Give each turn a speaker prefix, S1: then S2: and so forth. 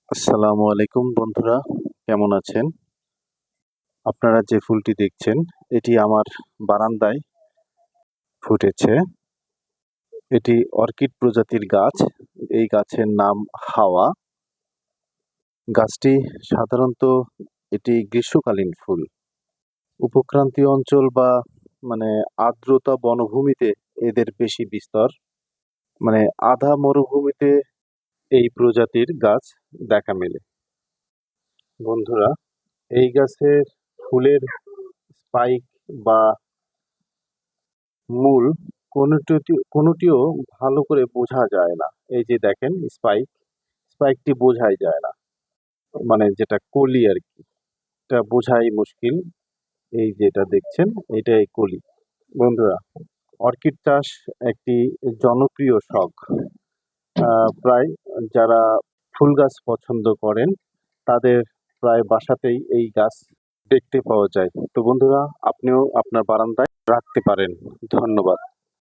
S1: আসসালামু আলাইকুম বন্ধুরা, কেমন আছেন? আপনারা যে ফুলটি দেখছেন এটি আমার বারান্দায় ফুটেছে। এটি অর্কিড প্রজাতির গাছ। এই গাছের নাম হাওয়া। গাছটি সাধারণত এটি গ্রীষ্মকালীন ফুল। উপক্রান্তীয় অঞ্চল বা আর্দ্রতা বনভূমিতে এদের বেশি বিস্তর। আধা মরুভূমিতে এই প্রজাতির গাছ দেখা মেলে। বন্ধুরা, এই গাছের ফুলের স্পাইক বা মূল কোনটিও ভালো করে বোঝা যায় না। এই যে দেখেন স্পাইকটি বোঝাই যায় না। যেটা কলি আরকি, এটা বোঝাই মুশকিল। এই যেটা দেখছেন এটাই কলি। বন্ধুরা, অর্কিড চাষ একটি জনপ্রিয় শখ। প্রায় যারা ফুল গাছ পছন্দ করেন তাদের প্রায় বাসাতেই এই গাছ দেখতে পাওয়া যায়। তো বন্ধুরা, আপনিও আপনার বারান্দায় রাখতে পারেন। ধন্যবাদ।